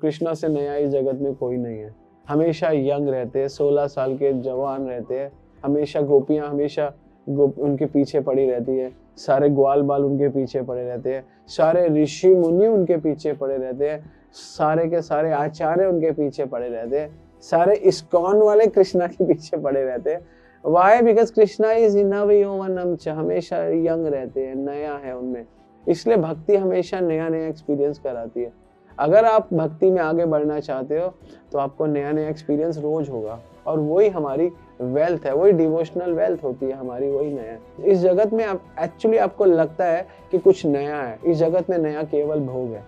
कृष्णा से नया इस जगत में कोई नहीं है। हमेशा यंग रहते हैं, 16 साल के जवान रहते हैं। हमेशा गोपियां हमेशा उनके पीछे पड़ी रहती है। सारे ग्वाल बाल उनके पीछे पड़े रहते हैं। सारे ऋषि मुनि उनके पीछे पड़े रहते हैं। सारे के सारे आचार्य उनके पीछे पड़े रहते हैं। सारे इस्कॉन वाले कृष्णा के पीछे पड़े रहते हैं। वाई? बिकॉज कृष्णा इज नव यौवनम च, हमेशा यंग रहते हैं, नया है उनमें। इसलिए भक्ति हमेशा नया नया एक्सपीरियंस कराती है। अगर आप भक्ति में आगे बढ़ना चाहते हो तो आपको नया नया एक्सपीरियंस रोज होगा, और वही हमारी वेल्थ है, वही डिवोशनल वेल्थ होती है हमारी, वही नया। इस जगत में आप एक्चुअली आपको लगता है कि कुछ नया है, इस जगत में नया केवल भोग है।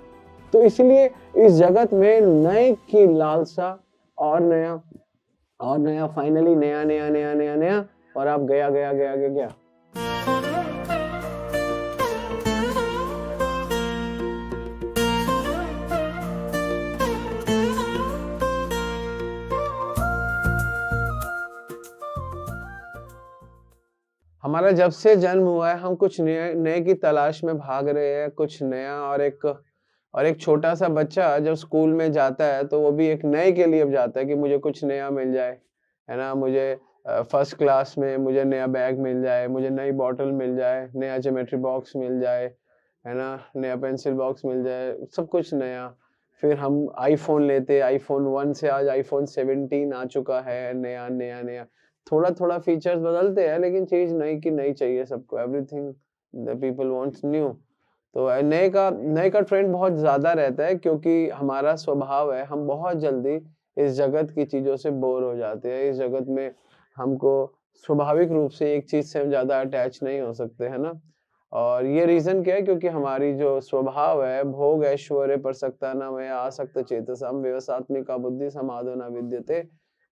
तो इसलिए इस जगत में नए की लालसा, और नया और नया, फाइनली नया नया नया नया नया, और आप गया गया गया गया गया। हमारा जब से जन्म हुआ है हम कुछ नए की तलाश में भाग रहे हैं, कुछ नया। और एक छोटा सा बच्चा जब स्कूल में जाता है तो वो भी एक नए के लिए जाता है कि मुझे कुछ नया मिल जाए, है ना। मुझे फर्स्ट क्लास में मुझे नया बैग मिल जाए, मुझे नई बॉटल मिल जाए, नया ज्योमेट्री बॉक्स मिल जाए, है ना, नया पेंसिल बॉक्स मिल जाए, सब कुछ नया। फिर हम आईफोन लेते, आईफोन 1 से आज आईफोन 17 आ चुका है, नया नया नया। थोड़ा थोड़ा फीचर्स बदलते हैं लेकिन चीज नई की नई चाहिए सबको। Everything the people wants new. तो नए का ट्रेंड बहुत ज्यादा रहता है, क्योंकि हमारा स्वभाव है, हम बहुत जल्दी इस जगत की चीजों से बोर हो जाते हैं। इस जगत में हमको स्वाभाविक रूप से एक चीज से हम ज्यादा अटैच नहीं हो सकते, है ना। और ये रीजन क्या है? क्योंकि हमारी जो स्वभाव है, भोग ऐश्वर्य प्रसक्ता न मया आसक्त चेतसम व्यवसात्मिका बुद्धि समाधो न विद्यते।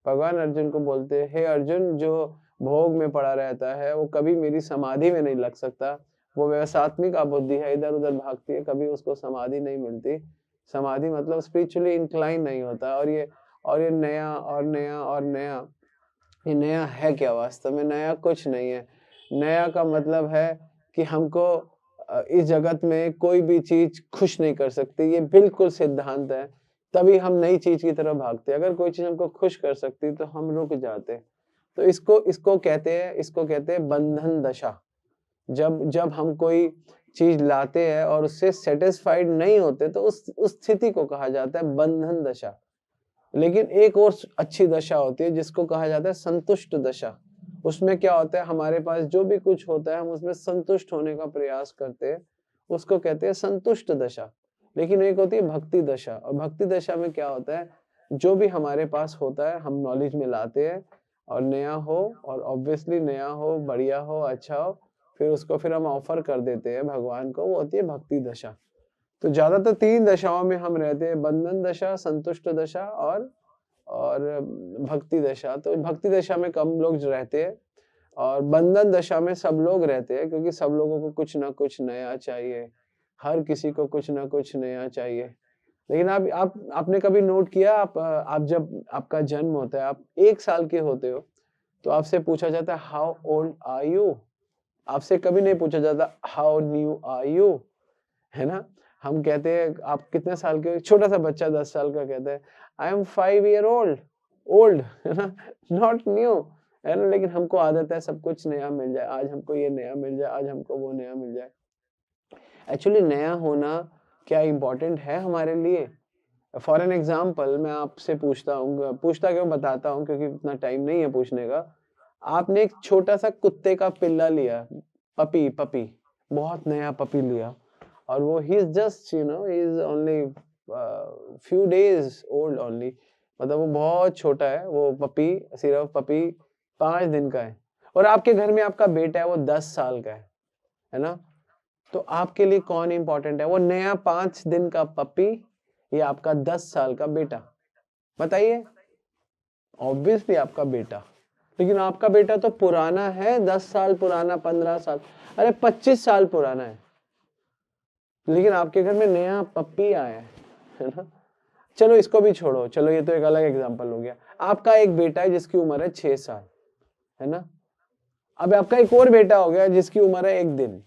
भगवान अर्जुन को बोलते हैं, हे अर्जुन, जो भोग में पड़ा रहता है वो कभी मेरी समाधि में नहीं लग सकता। वो व्यवसात्मिक बुद्धि है, इधर उधर भागती है, कभी उसको समाधि नहीं मिलती। समाधि मतलब स्पिरिचुअली इंक्लाइन नहीं होता। और ये नया और नया और नया, ये नया है क्या? वास्तव में नया कुछ नहीं है। नया का मतलब है कि हमको इस जगत में कोई भी चीज खुश नहीं कर सकती, ये बिल्कुल सिद्धांत है। तभी हम नई चीज की तरफ भागते। अगर कोई चीज हमको खुश कर सकती तो हम रुक जाते। तो इसको कहते हैं बंधन दशा। जब जब हम कोई चीज लाते हैं और उससे सेटिस्फाइड नहीं होते तो उस स्थिति को कहा जाता है बंधन दशा। लेकिन एक और अच्छी दशा होती है जिसको कहा जाता है संतुष्ट दशा। उसमें क्या होता है? हमारे पास जो भी कुछ होता है हम उसमें संतुष्ट होने का प्रयास करते हैं, उसको कहते हैं संतुष्ट दशा। लेकिन एक होती है भक्ति दशा, और भक्ति दशा में क्या होता है? जो भी हमारे पास होता है हम नॉलेज में लाते हैं, और नया हो, और ऑब्वियसली नया हो, बढ़िया हो, अच्छा हो, फिर हम ऑफर कर देते हैं भगवान को। वो होती है भक्ति दशा। तो ज्यादातर 3 दशाओं में हम रहते हैं, बंधन दशा, संतुष्ट दशा और भक्ति दशा। तो भक्ति दशा में कम लोग रहते हैं, और बंधन दशा में सब लोग रहते हैं, क्योंकि सब लोगों को कुछ ना कुछ नया चाहिए। हर किसी को कुछ ना कुछ नया चाहिए। लेकिन आपने कभी नोट किया, आप जब आपका जन्म होता है, आप 1 साल के होते हो, तो आपसे पूछा जाता है हाउ ओल्ड आर यू। आपसे कभी नहीं पूछा जाता हाउ न्यू आर यू, है ना। हम कहते हैं आप कितने साल के हो? छोटा सा बच्चा 10 साल का कहता है I am 5 year old. Old, है ना, नॉट न्यू, है ना। लेकिन हमको आदत है सब कुछ नया मिल जाए, आज हमको ये नया मिल जाए, आज हमको वो नया मिल जाए। एक्चुअली नया होना क्या इम्पोर्टेंट है हमारे लिए? फॉर एन एग्जाम्पल मैं आपसे पूछता क्यों, बताता हूँ, क्योंकि इतना टाइम नहीं है पूछने का। आपने एक छोटा सा कुत्ते का पिल्ला लिया, पपी, बहुत नया पपी लिया, और वो he is just he is only few days old only. मतलब वो बहुत छोटा है, वो सिर्फ पपी 5 दिन का है। और आपके घर में आपका बेटा है, वो 10 साल का है ना। तो आपके लिए कौन इंपॉर्टेंट है, वो नया 5 दिन का पपी या आपका 10 साल का बेटा? बताइए। ऑब्वियसली आपका बेटा। लेकिन आपका बेटा तो पुराना है, 10 साल पुराना, 15 साल, अरे 25 साल पुराना है। लेकिन आपके घर में नया पप्पी आया है ना। चलो इसको भी छोड़ो, चलो ये तो एक अलग एग्जांपल हो गया। आपका एक बेटा है जिसकी उम्र है 6 साल, है ना। अब आपका एक और बेटा हो गया जिसकी उम्र है 1 दिन।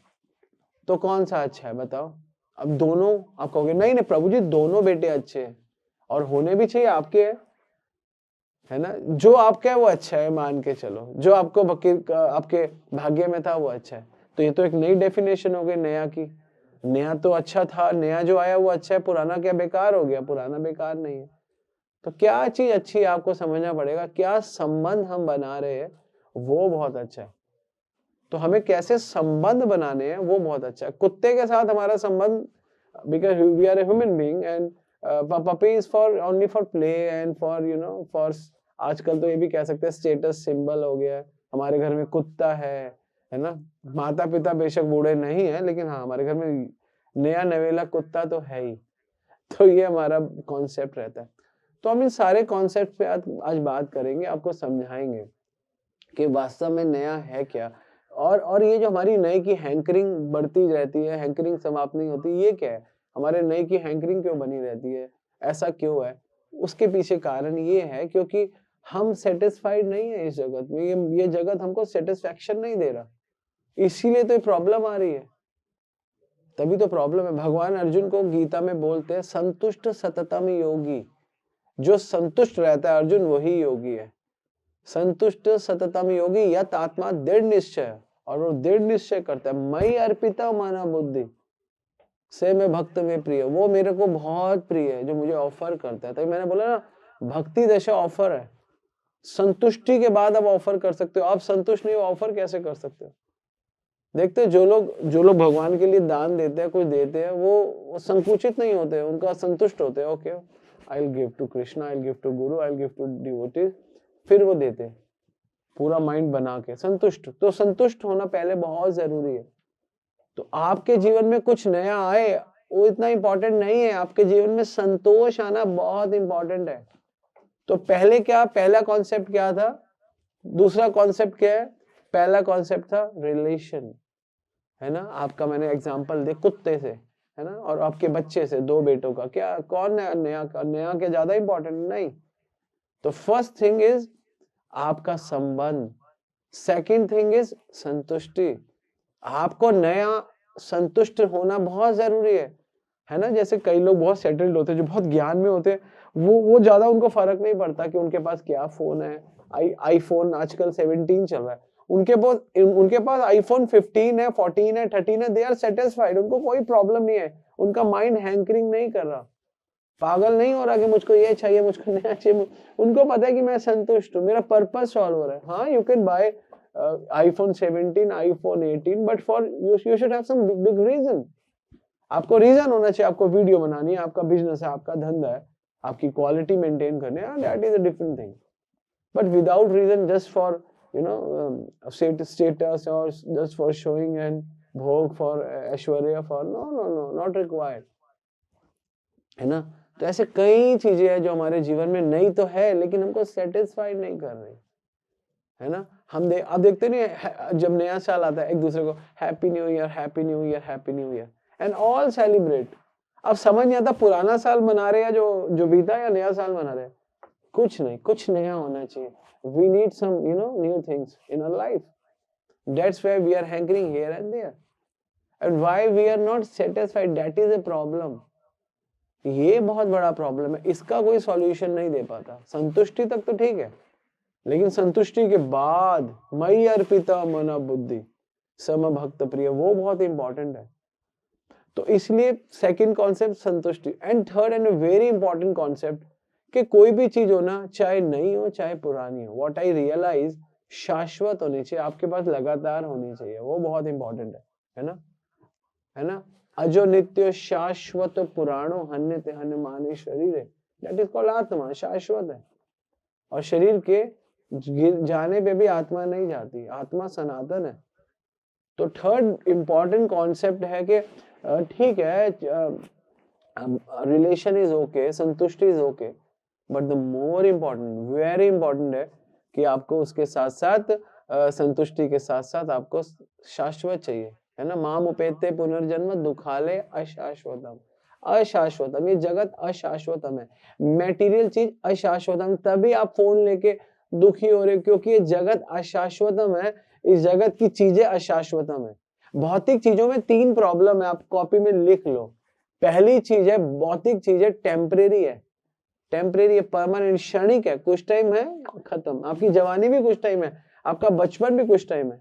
तो कौन सा अच्छा है बताओ? अब दोनों, आप कहोगे नहीं नहीं प्रभु जी दोनों बेटे अच्छे हैं। और होने भी चाहिए, आपके है ना। जो आपका है वो अच्छा है, मान के चलो, जो आपको आपके भाग्य में था वो अच्छा है। तो ये तो एक नई डेफिनेशन हो गई नया की। नया तो अच्छा था, नया जो आया वो अच्छा है, पुराना क्या बेकार हो गया? पुराना बेकार नहीं है। तो क्या चीज अच्छी है आपको समझना पड़ेगा, क्या संबंध हम बना रहे हैं वो बहुत अच्छा है। तो हमें कैसे संबंध बनाने हैं वो बहुत अच्छा है। कुत्ते के साथ हमारा संबंध, because we are a human being and puppy is for only for play and for for, आजकल तो ये भी कह सकते हैं स्टेटस सिंबल हो गया है। हमारे घर में कुत्ता है ना। माता पिता बेशक बूढ़े नहीं है, लेकिन हाँ हमारे घर में नया नवेला कुत्ता तो है ही। तो ये हमारा कॉन्सेप्ट रहता है। तो हम इन सारे कॉन्सेप्ट पे आज बात करेंगे, आपको समझाएंगे कि वास्तव में नया है क्या। और ये जो हमारी नए की हैंकरिंग बढ़ती रहती है, हैंकरिंग समाप्त नहीं होती, ये क्या है? हमारे नए की हैंकरिंग क्यों बनी रहती है? ऐसा क्यों है? उसके पीछे कारण ये है क्योंकि हम सेटिस्फाइड नहीं है इस जगत में। ये जगत हमको सेटिस्फैक्शन नहीं दे रहा, इसीलिए तो प्रॉब्लम आ रही है। तभी तो प्रॉब्लम है। भगवान अर्जुन को गीता में बोलते हैं संतुष्ट सततम योगी। जो संतुष्ट रहता है अर्जुन, वही योगी है। संतुष्ट सततम योगी यत आत्मा दृढ़ निश्चय, और वो दृढ़ निश्चय करता है मई अर्पिता माना बुद्धि से मैं भक्त में प्रिय। वो मेरे को बहुत प्रिय है जो मुझे ऑफर करता है। तभी मैंने बोला ना, भक्ति दशा ऑफर है। संतुष्टि के बाद आप ऑफर कर सकते हो। आप संतुष्ट नहीं हो, ऑफर कैसे कर सकते हो? देखते जो लोग भगवान के लिए दान देते हैं, कुछ देते हैं, वो संकुचित नहीं होते, उनका संतुष्ट होते हैं। Okay, I will give to Krishna, I will give to guru, I will give to devotees, फिर वो देते हैं पूरा माइंड बना के संतुष्ट। तो संतुष्ट होना पहले बहुत जरूरी है। तो आपके जीवन में कुछ नया आए वो इतना इंपॉर्टेंट नहीं है, आपके जीवन में संतोष आना बहुत इंपॉर्टेंट है। तो पहले क्या, पहला कॉन्सेप्ट क्या था? दूसरा कॉन्सेप्ट क्या है? पहला कॉन्सेप्ट था रिलेशन, है ना। आपका मैंने एग्जांपल दे कुत्ते से, है ना, और आपके बच्चे से, दो बेटों का। क्या कौन है नया का? नया क्या ज्यादा इंपॉर्टेंट? नहीं। तो फर्स्ट थिंग इज आपका संबंध, सेकंड थिंग इज संतुष्टि। आपको नया संतुष्ट होना बहुत जरूरी है ना। जैसे कई लोग बहुत सेटल्ड होते हैं, जो बहुत ज्ञान में होते हैं, वो ज्यादा उनको फर्क नहीं पड़ता कि उनके पास क्या फोन है। आईफोन आजकल 17 चल रहा है, उनके पास आईफोन 15 है, 14 है, 13 है, दे आर सेटिस्फाइड, उनको कोई प्रॉब्लम नहीं है। उनका माइंड हैंकरिंग नहीं कर रहा, पागल नहीं हो रहा कि मुझको ये चाहिए, मुझको नया चाहिए। उनको पता है कि मैं संतुष्ट हूँ, मेरा पर्पस सॉल्व हो रहा है। हाँ, you can buy iPhone 17, iPhone 18, but for you should have some big reason. आपको रीजन होना चाहिए। आपको वीडियो बनानी है, आपका बिजनेस है, आपका धंधा है, आपकी क्वालिटी मेंटेन करनी है, that is a different thing. But without reason, just for status or just for showing and भोग for ऐश्वर्य for no not required, है ना। तो ऐसे कई चीजें हैं जो हमारे जीवन में नई तो है लेकिन हमको सेटिस्फाइड नहीं कर रही, है ना। आप देखते नहीं, जब नया साल आता है एक दूसरे को happy new year, happy new year, happy new year, and all celebrate. अब समझ नहीं आता पुराना साल मना रहे हैं जो बीता, या नया साल मना रहे हैं। कुछ नहीं, कुछ नया होना चाहिए। We need some new things in our life. That's why we are hankering here and there, and why we are not satisfied, that is a problem. ये बहुत बड़ा प्रॉब्लम है, इसका कोई सॉल्यूशन नहीं दे पाता। संतुष्टि तक तो ठीक है, लेकिन संतुष्टि के बाद मई अर्पिता मना बुद्धि सम भक्त प्रिय, वो बहुत इंपॉर्टेंट है। तो इसलिए सेकंड कॉन्सेप्ट संतुष्टि। And third and very important concept, कि कोई भी चीज हो ना, चाहे नई हो चाहे पुरानी हो, व्हाट आई रियलाइज, शाश्वत होनी चाहिए, आपके पास लगातार होनी चाहिए। वो बहुत इंपॉर्टेंट है ना, है ना। अजो नित्य शाश्वत पुराणो हन्यते हनुमानी शरीर, दैट इज कॉल्ड आत्मा, शाश्वत है। और शरीर के जाने पे भी आत्मा नहीं जाती, आत्मा सनातन है। तो थर्ड इंपॉर्टेंट कॉन्सेप्ट है कि ठीक है, रिलेशन इज ओके, संतुष्टि is okay, but the more important, very important है कि आपको उसके साथ साथ संतुष्टि के साथ साथ आपको शाश्वत चाहिए, है ना। माम उपेते पुनर्जन्म दुखालय अशाश्वतम। अशाश्वतम, ये जगत अशाश्वतम है, मेटीरियल चीज अशाश्वतम। तभी आप फोन लेके दुखी हो रहे, क्योंकि ये जगत अशाश्वतम है। इस जगत की चीजें अशाश्वतम है। भौतिक चीजों में 3 प्रॉब्लम है, आप कॉपी में लिख लो। पहली चीज है, भौतिक चीजें टेम्परेरी है, टेम्परेरी है, परमानेंट, क्षणिक है, कुछ टाइम है खत्म। आपकी जवानी भी कुछ टाइम है, आपका बचपन भी कुछ टाइम है,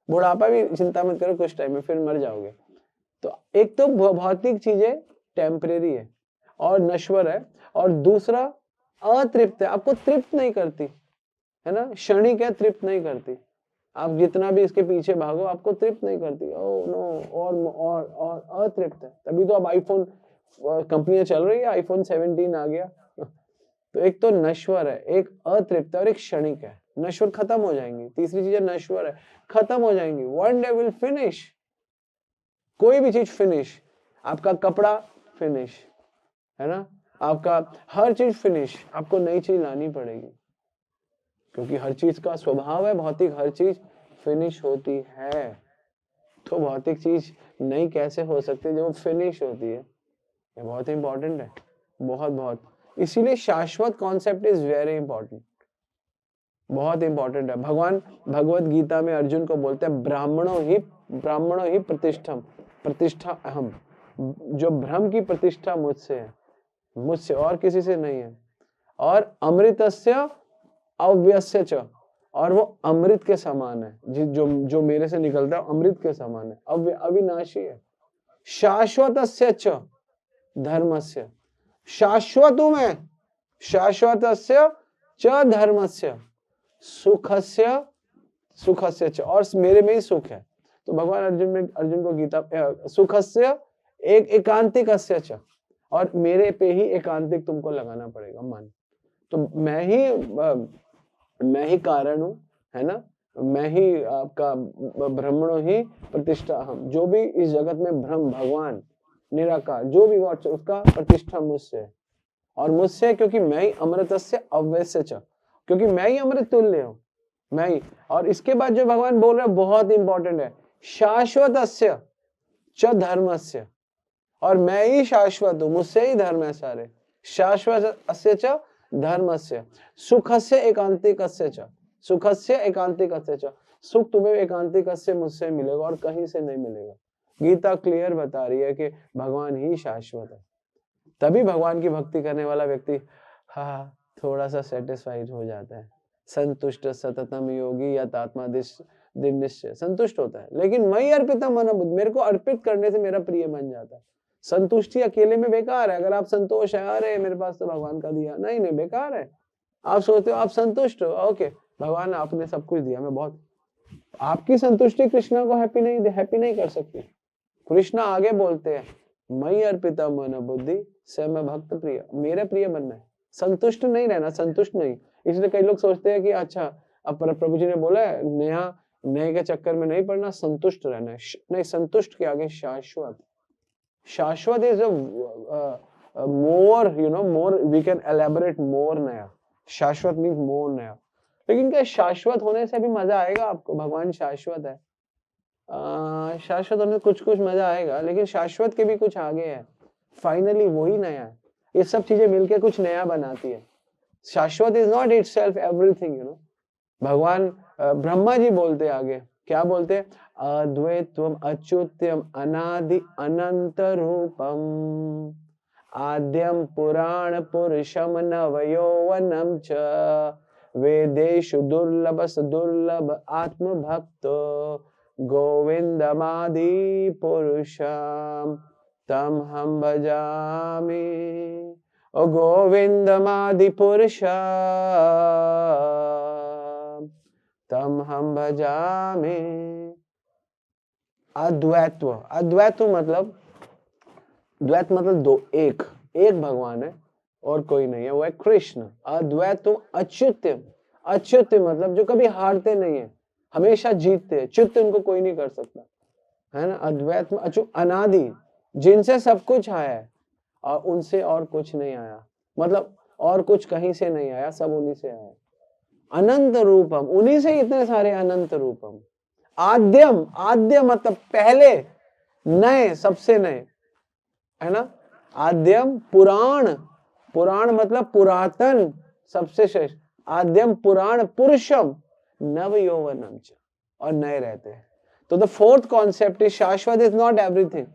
बुढ़ापा भी चिंता मत करो कुछ टाइम है, फिर मर जाओगे। तो एक तो भौतिक चीजें टेम्परेरी है और नश्वर है, और दूसरा अतृप्त है, आपको तृप्त नहीं करती, है ना, क्षणिक है, तृप्त नहीं करती। आप जितना भी इसके पीछे भागो आपको तृप्त नहीं करती। ओह नो, और अतृप्त है। तभी तो अब आईफोन कंपनियां चल रही है, आईफोन 17 आ गया। तो एक तो नश्वर है, एक अतृप्त है और एक क्षणिक है। नश्वर खत्म हो जाएंगी, तीसरी चीज नश्वर है, खत्म हो जाएंगी, वन डे विल फिनिश। कोई भी चीज फिनिश, आपका कपड़ा फिनिश, है ना, आपका हर चीज फिनिश, आपको नई चीज लानी पड़ेगी, क्योंकि हर चीज का स्वभाव है भौतिक, हर चीज फिनिश होती है। तो भौतिक चीज नई कैसे हो सकती है जब वो फिनिश होती है? ये बहुत इंपॉर्टेंट है, बहुत बहुत। इसीलिए शाश्वत कॉन्सेप्ट इज वेरी इंपॉर्टेंट, बहुत इंपॉर्टेंट है। भगवान भगवत गीता में अर्जुन को बोलते हैं ब्राह्मणों ही प्रतिष्ठम, प्रतिष्ठा अहम, जो ब्रह्म की प्रतिष्ठा मुझसे है, मुझसे और किसी से नहीं है। और अमृतस्य अव्यस्य च, और वो अमृत के समान है, जो मेरे से निकलता है अमृत के समान है, अविनाशी है। शाश्वतस्य च धर्मस्य, शाश्वत हूं मैं, शाश्वतस्य च धर्मस्य, सुखस्य च, और मेरे में ही सुख है। तो भगवान अर्जुन को गीता सुखस्य एक एकांतिकस्य च, और मेरे पे ही एकांतिक तुमको लगाना पड़ेगा मन। तो मैं ही कारण हूं, है ना, मैं ही आपका ब्रह्मणो ही प्रतिष्ठा हम, जो भी इस जगत में ब्रह्म भगवान निराकार जो भी वो, उसका प्रतिष्ठा मुझसे है। और मुझसे क्योंकि मैं ही अमृतस्य अव्यस्य च, क्योंकि मैं ही अमृत तुल्य हूं, मैं ही। और इसके बाद जो भगवान बोल रहे हैं बहुत इंपॉर्टेंट है, शाश्वतस्य च धर्मस्य, और मैं ही शाश्वत हूं, मुझसे ही धर्म है सारे। शाश्वतस्य च धर्मस्य, सुखस्य एकांतिकस्य च, सुखस्य एकांतिकस्य च, सुख तुम्हें एकांतिकस्य मुझसे मिलेगा और कहीं से नहीं मिलेगा। गीता क्लियर बता रही है कि भगवान ही शाश्वत है। तभी भगवान की भक्ति करने वाला व्यक्ति हाँ थोड़ा सा सेटिस्फाइड हो जाता है। संतुष्ट सततम योगी यतात्मा दृढ़ निश्चय, संतुष्ट होता है। लेकिन मयि अर्पितम मन बुद्धि, मेरे को अर्पित करने से मेरा प्रिय बन जाता है। संतुष्टि अकेले में बेकार है। अगर आप संतोष है, अरे मेरे पास तो भगवान का दिया, नहीं नहीं बेकार है। आप सोचते हो आप संतुष्ट हो, ओके भगवान आपने सब कुछ दिया, मैं बहुत, आपकी संतुष्टि कृष्णा को हैप्पी नहीं कर सकती। कृष्णा आगे बोलते हैं मयि अर्पिता मन बुद्धि से मैं भक्त प्रिय, मेरे प्रिय बनना है, संतुष्ट नहीं रहना, संतुष्ट नहीं। इसलिए कई लोग सोचते हैं कि अच्छा अब प्रभु जी ने बोला है नए के चक्कर में नहीं पड़ना, संतुष्ट रहना है। नहीं, संतुष्ट के आगे शाश्वत, shashwat is more, you know, more we can elaborate more नया। शाश्वत मीन्स मोर नया। लेकिन क्या शाश्वत होने से भी मजा आएगा आपको? भगवान शाश्वत है, शाश्वत होने कुछ मजा आएगा, लेकिन शाश्वत के भी कुछ आगे है। फाइनली वही नया है। ये सब चीजें मिलके कुछ नया बनाती है। शाश्वत is not itself everything, you know. भगवान ब्रह्मा जी बोलते आगे, क्या बोलते? अद्वैत्वम अच्युत्यम अनादि अनंत रूपम आद्यम पुराण पुरुषम नवयौवनम च वेदेषु दुर्लभ आत्म भक्तो गोविंदमादि पुरुषम तम हम भजामि। ओ गोविंदमादि पुरुषम तम हम भजामि। अद्वैत्व, अद्वैत्व मतलब, द्वैत मतलब दो, एक भगवान है और कोई नहीं है, वो है कृष्ण। अद्वैत्व अच्युत्य, अच्युत्य मतलब जो कभी हारते नहीं है, हमेशा जीतते हैं। च्युत उनको कोई नहीं कर सकता, है ना। अद्वैत में अच्युत, अनादि, जिनसे सब कुछ आया है और उनसे और कुछ नहीं आया, मतलब और कुछ कहीं से नहीं आया, सब उन्हीं से आया। अनंत रूपम, उन्हीं से इतने सारे अनंत रूपम। आद्यम, आद्य मतलब पहले, नए सबसे नए, है ना। आद्यम पुराण, पुराण मतलब पुरातन सबसे श्रेष्ठ। आद्यम पुराण पुरुषम नव यौवनम, और नए रहते हैं। तो द फोर्थ कॉन्सेप्ट इज शाश्वत इज नॉट एवरीथिंग।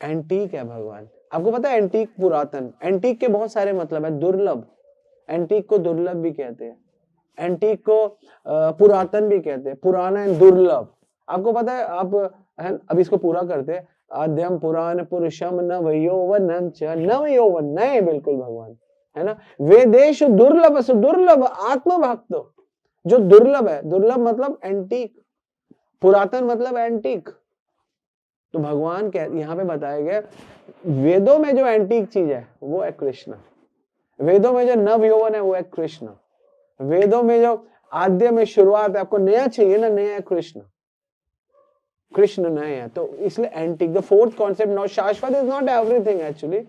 एंटीक है भगवान, आपको पता है एंटीक पुरातन, एंटीक के बहुत सारे मतलब है। दुर्लभ, एंटीक को दुर्लभ भी कहते हैं, एंटीक को पुरातन भी कहते हैं, पुराना एंड दुर्लभ। आपको पता है, आप अब इसको पूरा करते हैं। आद्यम पुराण पुरुषम नव यौवनम च, नव यौवन नए बिल्कुल भगवान, है ना। वेदेश दुर्लभ दुर्लभ आत्मभक्त, जो दुर्लभ है, दुर्लभ मतलब एंटीक, पुरातन मतलब एंटीक। तो भगवान यहाँ पे बताया गया वेदों में जो एंटीक चीज है वो है कृष्ण, वेदों में जो नव यौवन है वो है कृष्ण, वेदों में जो आद्य में शुरुआत है, आपको नया चाहिए ना, नया है कृष्ण, कृष्ण नए है। तो इसलिए antique, the fourth concept, not शाश्वत इज नॉट एवरीथिंग एक्चुअली,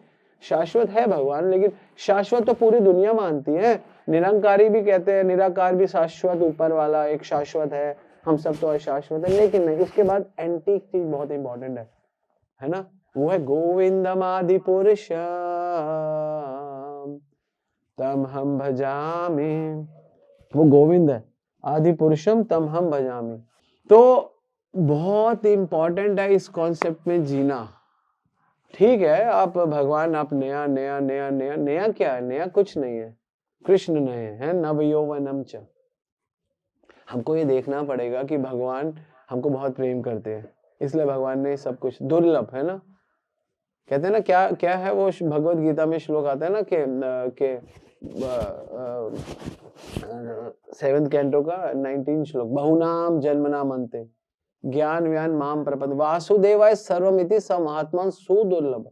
शाश्वत है भगवान, लेकिन शाश्वत तो पूरी दुनिया मानती है। निरंकारी भी कहते हैं, निराकार भी शाश्वत, ऊपर वाला एक शाश्वत है, हम सब तो अशाश्वत है, लेकिन नहीं, उसके बाद एंटीक चीज बहुत इंपॉर्टेंट है ना, वो है गोविंदम आदि पुरुष तम हम भजामि, वो गोविंद है, आदि पुरुषम तम हम भजामि। तो बहुत इंपॉर्टेंट है इस कॉन्सेप्ट में जीना। ठीक है, आप भगवान, आप नया नया नया नया नया क्या है, नया कुछ नहीं है, कृष्ण नए है, नव यौवनम च। हमको ये देखना पड़ेगा कि भगवान हमको बहुत प्रेम करते हैं, इसलिए भगवान ने सब कुछ दुर्लभ, है ना। कहते हैं ना, क्या क्या है वो भगवत गीता में श्लोक आता है ना कि 7th कैंटो का 19 श्लोक, बहुनाम जन्मनाम अन्ते ज्ञान व्यान माम प्रपद वासुदेवाय सर्वमिति स महात्मा सुदुर्लभ।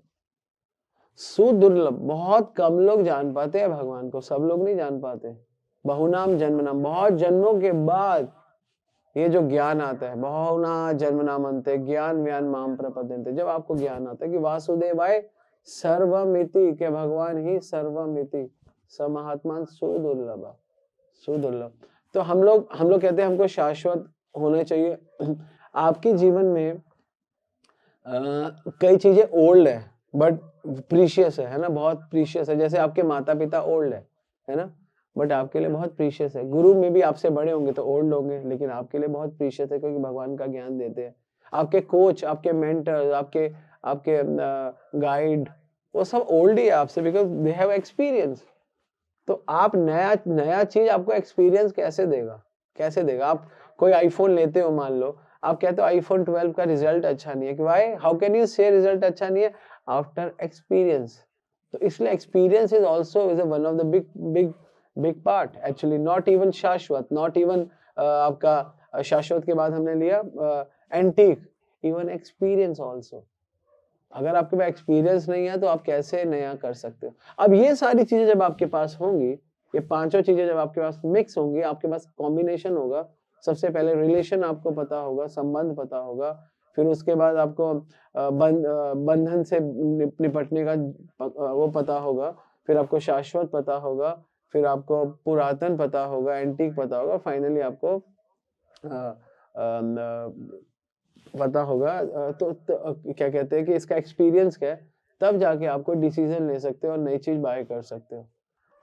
सुदुर्लभ, बहुत कम लोग जान पाते हैं भगवान को, सब लोग नहीं जान पाते। बहुनाम जन्मनाम, बहुत जन्मों के बाद ये जो ज्ञान आता है, बहुना जन्मनाम अन्ते ज्ञान व्यान माम प्रपद्यन्ते, जब आपको ज्ञान आता है कि वासुदेवाय सर्वमिति, के भगवान ही सर्वमिति स महात्मा सुदुर्लभ, सुदुर्लभ। तो हम लोग कहते हैं हमको शाश्वत होने चाहिए। आपके जीवन में कई चीजें ओल्ड है बट प्रीशियस है ना, बहुत प्रीशियस है। जैसे आपके माता पिता ओल्ड है ना, बट आपके लिए बहुत प्रीशियस है। गुरु में भी आपसे बड़े होंगे तो ओल्ड होंगे, लेकिन आपके लिए बहुत प्रीशियस है क्योंकि भगवान का ज्ञान देते हैं। आपके कोच, आपके मेंटर, आपके आपके गाइड, वो सब ओल्ड ही है आपसे, बिकॉज दे हैव एक्सपीरियंस। तो आप नया चीज आपको एक्सपीरियंस कैसे देगा, कैसे देगा। आप कोई आईफोन लेते हो, मान लो आप कहते हो आईफोन 12 का रिजल्ट अच्छा नहीं है, व्हाई, हाउ कैन यू से रिजल्ट अच्छा नहीं है, आफ्टर एक्सपीरियंस। तो इसलिए experience is also is one of the big part actually, not even शाश्वत, नॉट इवन आपका शाश्वत के बाद हमने लिया एंटीक, इवन एक्सपीरियंस आल्सो। अगर आपके पास एक्सपीरियंस नहीं है तो आप कैसे नया कर सकते हो। अब ये सारी चीजें जब आपके पास होंगी, ये पांचों चीजें जब आपके पास मिक्स होंगी, आपके पास कॉम्बिनेशन होगा। सबसे पहले रिलेशन आपको पता होगा, संबंध पता होगा, फिर उसके बाद आपको बंधन से निपटने का वो पता होगा, फिर आपको शाश्वत पता होगा, फिर आपको पुरातन पता होगा, एंटीक पता होगा, फाइनली आपको पता होगा तो क्या कहते हैं कि इसका एक्सपीरियंस क्या है, तब जाके आपको डिसीजन ले सकते हो और नई चीज बाय कर सकते हो।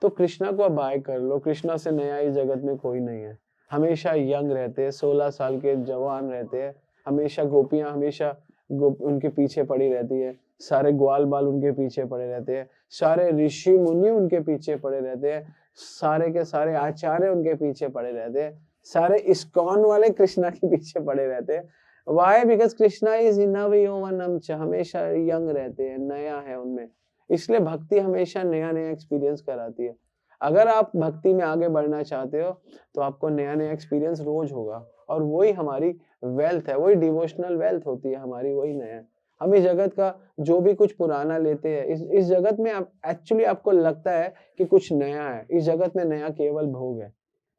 तो कृष्णा को आप बाय कर लो, कृष्णा से नया इस जगत में कोई नहीं है। हमेशा यंग रहते हैं, 16 साल के जवान रहते हैं, हमेशा गोपियां हमेशा उनके पीछे पड़ी रहती है, सारे ग्वाल बाल उनके पीछे पड़े रहते हैं, सारे ऋषि मुनि उनके पीछे पड़े रहते हैं, सारे के सारे आचार्य उनके पीछे पड़े रहते हैं, सारे इस्कॉन वाले कृष्णा के पीछे पड़े रहते हैं। वाई, बिकॉज कृष्णा इज नव यौवनम च, हमेशा यंग रहते हैं, नया है उनमें। इसलिए भक्ति हमेशा नया नया एक्सपीरियंस कराती है। अगर आप भक्ति में आगे बढ़ना चाहते हो तो आपको नया नया एक्सपीरियंस रोज होगा, और वही हमारी वेल्थ है, वही डिवोशनल वेल्थ होती है हमारी, वही नया। हम इस जगत का जो भी कुछ पुराना लेते हैं, इस जगत में आप एक्चुअली आपको लगता है कि कुछ नया है। इस जगत में नया केवल भोग है,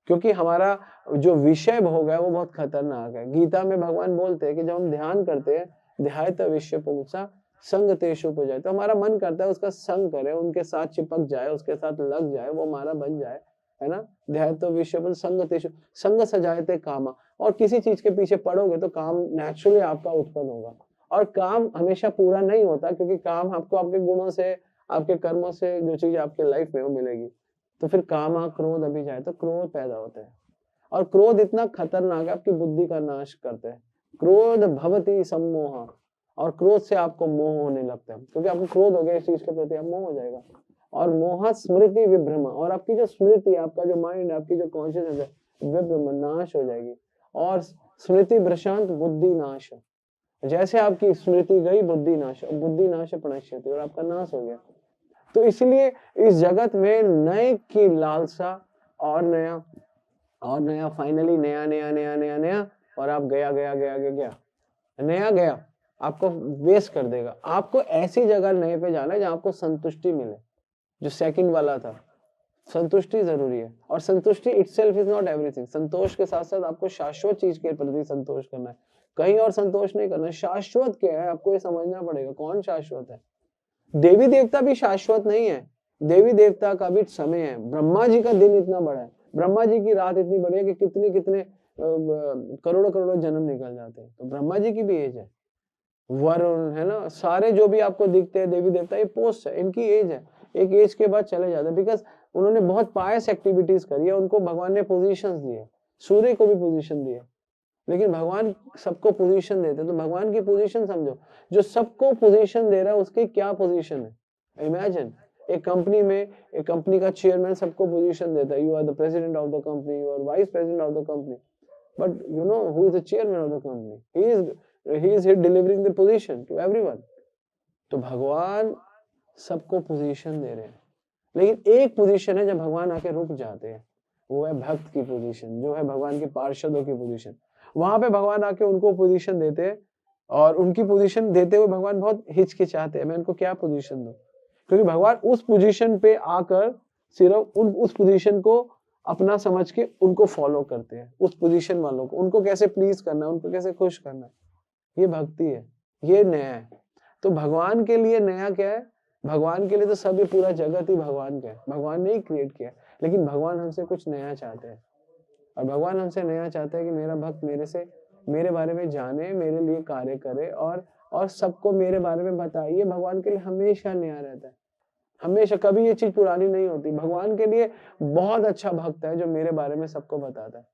क्योंकि हमारा जो विषय भोग है वो बहुत खतरनाक है। गीता में भगवान बोलते हैं कि जब हम ध्यान करते हैं, ध्यायत विषय पुंसा संग तेषु उपजाय, तो हमारा मन करता है उसका संग करे, उनके साथ चिपक जाए, उसके साथ लग जाए, वो हमारा बन जाए, है ना। ध्यायत विषय संग तेषु, संग सजायते कामा, और किसी चीज के पीछे पड़ोगे तो काम नेचुरली आपका उत्पन्न होगा। और काम हमेशा पूरा नहीं होता, क्योंकि काम आपको आपके गुणों से, आपके कर्मों से जो चीज आपके लाइफ में वो मिलेगी। तो फिर काम क्रोध अभी जाए तो क्रोध पैदा होता है, और क्रोध इतना खतरनाक है, आपकी बुद्धि का नाश करते हैं। क्रोध भवति सम्मोह, और क्रोध से आपको मोह होने लगता है, क्योंकि आपको क्रोध हो गया इस चीज के प्रति, आप मोह हो जाएगा। और मोह स्मृति विभ्रम, और आपकी जो स्मृति है, आपका जो माइंड है, आपकी जो कॉन्शियसनेस है, विभ्रम नाश हो जाएगी। और स्मृति भ्रशांत बुद्धि नाश, जैसे आपकी स्मृति गई बुद्धि नाश, बुद्धि नाश प्रणश्यति, और आपका नाश हो गया। तो इसलिए इस जगत में नए की लालसा और नया और नया, फाइनली नया नया नया नया नया, और आप गया गया गया गया गया, नया गया आपको वेस्ट कर देगा। आपको ऐसी जगह नए पे जाना है जहां आपको संतुष्टि मिले, जो सेकंड वाला था। संतुष्टि जरूरी है, और संतुष्टि इटसेल्फ इज नॉट एवरीथिंग। संतोष के साथ साथ आपको शाश्वत चीज के प्रति संतोष करना है, कहीं और संतोष नहीं करना है। शाश्वत क्या है आपको ये समझना पड़ेगा, कौन शाश्वत है। देवी देवता भी शाश्वत नहीं है, देवी देवता का भी समय है। ब्रह्मा जी का दिन इतना बड़ा है, ब्रह्मा जी की रात इतनी बड़ी है कि कितने कितने करोड़ों करोड़ों जन्म निकल जाते हैं। तो ब्रह्मा जी की भी एज है, वरुण है ना, सारे जो भी आपको दिखते हैं देवी देवता, ये पोस्ट है, इनकी एज है। एक एज के बाद चले जाते हैं, बिकॉज उन्होंने बहुत पायस एक्टिविटीज करी है, उनको भगवान ने पोजीशंस दिए, सूर्य को भी पोजीशन दिए। लेकिन भगवान सबको पोजीशन देते, तो भगवान की पोजीशन समझो, जो सबको पोजीशन दे रहा है उसकी क्या पोजीशन है। इमेजिन एक कंपनी में, एक कंपनी का चेयरमैन सबको पोजीशन देता है, you are the president of the company, you are vice president of the company, but you know who is the chairman of the company, he is delivering the position to everyone। तो भगवान सबको position दे रहे हैं, लेकिन एक position है जब भगवान आके रुक जाते हैं, वो है भक्त की पोजीशन, जो है भगवान के पार्षदों की पोजीशन। वहां पे भगवान आके उनको पोजीशन देते हैं, और उनकी पोजीशन देते हुए भगवान बहुत हिचकिचाते हैं, मैं इनको क्या पोजीशन दूं, क्योंकि भगवान उस पोजीशन पे आकर सिर्फ उस पोजीशन को अपना समझ के उनको फॉलो करते हैं, उस पोजीशन वालों को, उनको कैसे प्लीज करना है, उनको कैसे खुश करना है। ये भक्ति है, ये नया है। तो भगवान के लिए नया क्या है, भगवान के लिए तो सभी पूरा जगत ही भगवान का है, भगवान ने ही क्रिएट किया, लेकिन भगवान हमसे कुछ नया चाहते हैं। और भगवान हमसे नया चाहते हैं कि मेरा भक्त मेरे बारे में जाने, मेरे लिए कार्य करे, और सबको मेरे बारे में बताए। ये भगवान के लिए हमेशा नया रहता है, हमेशा, कभी ये चीज पुरानी नहीं होती। भगवान के लिए बहुत अच्छा भक्त है जो मेरे बारे में सबको बताता है,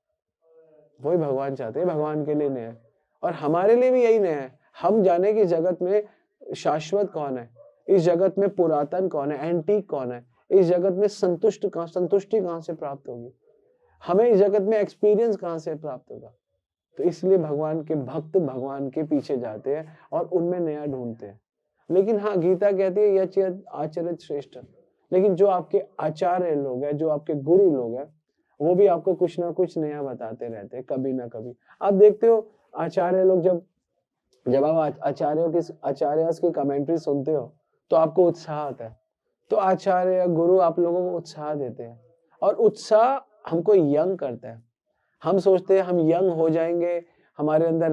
वही भगवान चाहते हैं, भगवान के लिए नया है। और हमारे लिए भी यही नया है, हम जाने कि जगत में शाश्वत कौन है, इस जगत में पुरातन कौन है, एंटीक कौन है, इस जगत में संतुष्टि कहां से प्राप्त होगी, हमें इस जगत में एक्सपीरियंस कहां से प्राप्त होगा। तो इसलिए भगवान के भक्त भगवान के पीछे जाते हैं और उनमें नया ढूंढते हैं। लेकिन हाँ, गीता कहती है यच् आचरित श्रेष्ठ, लेकिन जो आपके आचार्य लोग हैं, जो आपके गुरु लोग हैं, वो भी आपको कुछ ना कुछ नया बताते रहते हैं, कभी ना कभी। आप देखते हो आचार्य लोग, जब आप आचार्य की कमेंट्री सुनते हो तो आपको उत्साह आता है। तो आचार्य गुरु आप लोगों को उत्साह देते हैं, और उत्साह हमको यंग करता है। हम सोचते हैं हम यंग हो जाएंगे, हमारे अंदर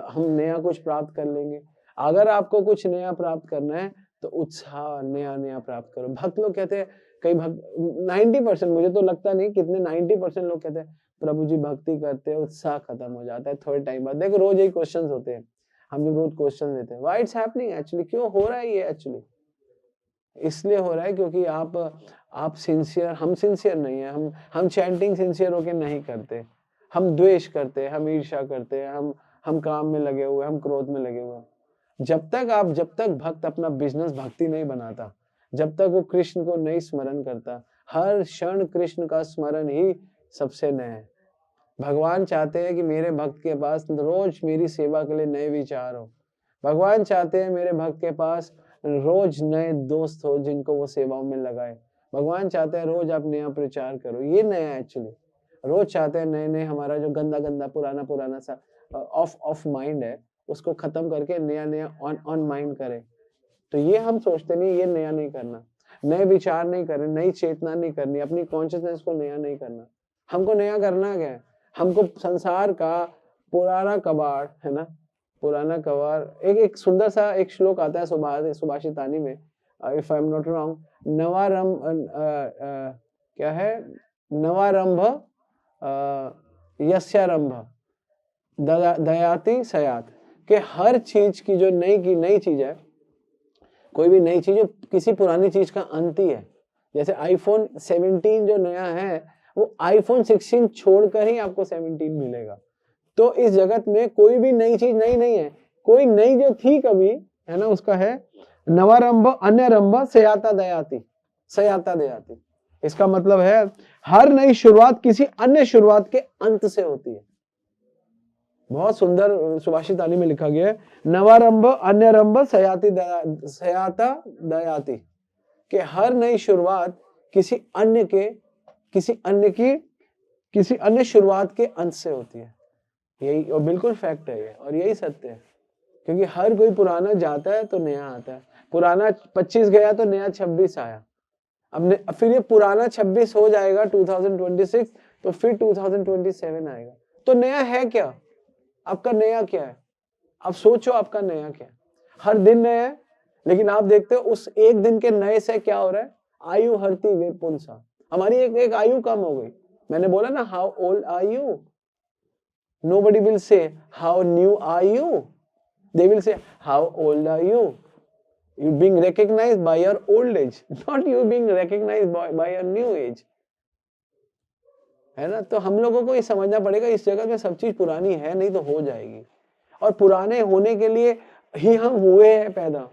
हम नया कुछ प्राप्त कर लेंगे। अगर आपको कुछ नया प्राप्त करना है तो उत्साह नया नया प्राप्त करो। भक्त लोग कहते हैं, कई भक्त 90%, मुझे तो लगता नहीं कितने, 90% लोग कहते हैं प्रभु जी भक्ति करते हैं, उत्साह खत्म हो जाता है थोड़े टाइम बाद। देखो रोज यही क्वेश्चंस होते हैं, हम जो रोज क्वेश्चन देते हैं, व्हाई इट्स हैपनिंग एक्चुअली, क्यों हो रहा है ये एक्चुअली। इसलिए हो रहा है क्योंकि आप सिंसियर, हम सिंसियर नहीं है, हम चैंटिंग सिंसियर होके नहीं करते, हम द्वेष करते हैं, हम ईर्ष्या करते हैं, हम काम में लगे हुए, हम क्रोध में लगे हुए। जब तक भक्त अपना बिजनेस भक्ति नहीं बनाता, जब तक वो कृष्ण को नहीं स्मरण करता, हर क्षण कृष्ण का स्मरण ही सबसे नया है। भगवान चाहते हैं कि मेरे भक्त के पास रोज मेरी सेवा के लिए नए विचार हो। भगवान चाहते हैं मेरे भक्त के पास रोज नए दोस्त हो जिनको वो सेवाओं में लगाए। भगवान चाहते हैं रोज आप नया प्रचार करो, ये नया है एक्चुअली। रोज चाहते हैं नए नए, हमारा जो गंदा गंदा पुराना सा ऑफ माइंड है उसको खत्म करके नया नया ऑन माइंड करे। तो ये हम सोचते नहीं, ये नया नहीं करना, नए विचार नहीं करने, नई चेतना नहीं करनी, अपनी कॉन्शियसनेस को नया नहीं करना। हमको नया करना क्या है, हमको संसार का पुराना कबाड़ है ना, पुराना कबाड़। एक सुंदर सा एक श्लोक आता है सुभाषितानी में, if I am not wrong, क्या है, नवारंभ यस्यारंभ दयाति सयात, कि हर चीज की जो नई चीज है, कोई भी नई चीज जो किसी पुरानी चीज का अंत ही है। जैसे आईफोन 17 जो नया है, वो आईफोन 16 छोड़कर ही आपको 17 मिलेगा। तो इस जगत में कोई भी नई चीज नई नहीं है, कोई नई जो थी कभी, है ना, उसका है नवारंभ अन्यरंभ सयाता दयाति, सयाता दयाति। इसका मतलब है हर नई शुरुआत किसी अन्य शुरुआत के अंत से होती है। बहुत सुंदर सुभाषित आनी में लिखा गया है, नवारंभ अन्यरंभ सयाता दयाति, कि हर नई शुरुआत किसी अन्य शुरुआत के अंत से होती है। यही और बिल्कुल फैक्ट है ये, और यही सत्य है, क्योंकि हर कोई पुराना जाता है तो नया आता है। पुराना 25 गया तो नया 26 आया। अब फिर ये पुराना 26 हो जाएगा 2026, तो फिर 2027 आएगा। तो नया है क्या? आपका नया क्या है? आप सोचो आपका नया क्या है? हर दिन नया है, लेकिन आप देखते हो उस एक दिन के नए से क्या हो रहा है? आयु हरती वे पुंसा, हमारी एक आयु कम हो गई। मैंने बोला ना, how old are you? Nobody will say how new are you. They will say how old are you. You being recognized by your old age, not you being recognized by your new age. है ना? तो हम लोगों को ये समझना पड़ेगा, इस जगत में सब चीज पुरानी है नहीं तो हो जाएगी, और पुराने होने के लिए ही हम हुए हैं पैदा।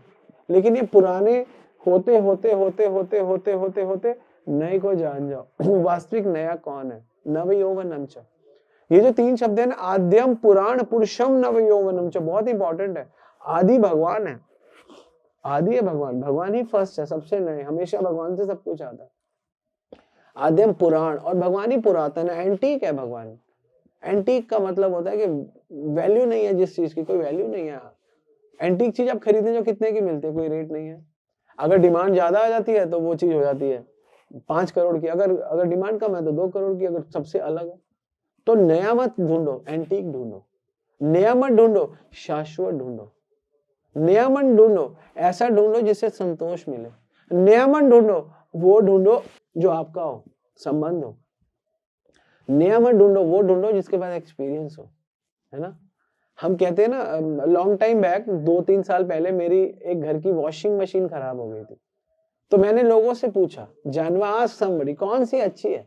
लेकिन ये पुराने होते होते होते होते होते होते होते नए को जान जाओ। वास्तविक नया कौन है? नवयौवनम च। ये जो 3 शब्द है ना, आद्यम पुराण पुरुषम नवयौवनम च, बहुत इंपॉर्टेंट है। आदि भगवान है, आदि है भगवान, भगवान ही फर्स्ट है, सबसे नए, हमेशा भगवान से सब कुछ आता है। आद्यम पुराण, और भगवान ही पुरातन है, एंटीक है भगवान। एंटीक का मतलब होता है कि वैल्यू नहीं है, जिस चीज की कोई वैल्यू नहीं है। एंटीक चीज आप खरीदे जो कितने की मिलती है, कोई रेट नहीं है। अगर डिमांड ज्यादा आ जाती है तो वो चीज हो जाती है 5 करोड़ की, अगर डिमांड कम है तो 2 करोड़ की, अगर सबसे अलग है। तो नया मत ढूंढो, एंटीक ढूंढो। नया मत ढूंढो, शाश्वत ढूंढो। नया मत ढूंढो, ऐसा ढूंढो जिससे संतोष मिले। नया मत ढूंढो, वो ढूंढो जो आपका हो, संबंध हो। नया मत ढूंढो, वो ढूंढो जिसके पास एक्सपीरियंस हो, है ना। हम कहते हैं ना, लॉन्ग टाइम बैक 2-3 साल पहले मेरी एक घर की वॉशिंग मशीन खराब हो गई थी। तो मैंने लोगों से पूछा, जानवा आस्क समबडी, कौन सी अच्छी है?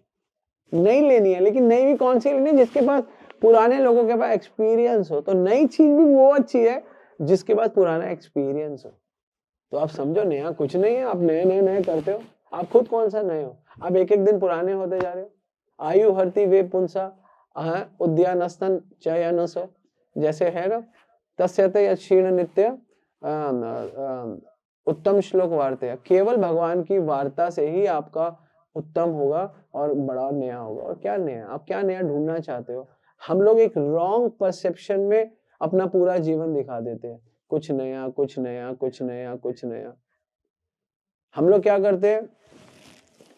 नई लेनी है, लेकिन नई भी कौन सी लेनी है? जिसके पास पुराने लोगों के पास एक्सपीरियंस हो। तो नई चीज भी वो अच्छी है जिसके पास पुराना एक्सपीरियंस हो। तो आप समझो, नया कुछ नहीं है, आप नए करते हो। आप खुद कौन सा नए हो? आप एक दिन पुराने होते जा रहे हो। आयु हरती वे पुंसा उद्यानस्तन चयनस, जैसे है ना, तस्यते क्षीण नित्य उत्तम श्लोक वार्ते। केवल भगवान की वार्ता से ही आपका उत्तम होगा और बड़ा नया होगा। और क्या नया, आप क्या नया ढूंढना चाहते हो? हम लोग एक रॉन्ग परसेप्शन में अपना पूरा जीवन दिखा देते हैं, कुछ नया कुछ नया कुछ नया कुछ नया। हम लोग क्या करते हैं?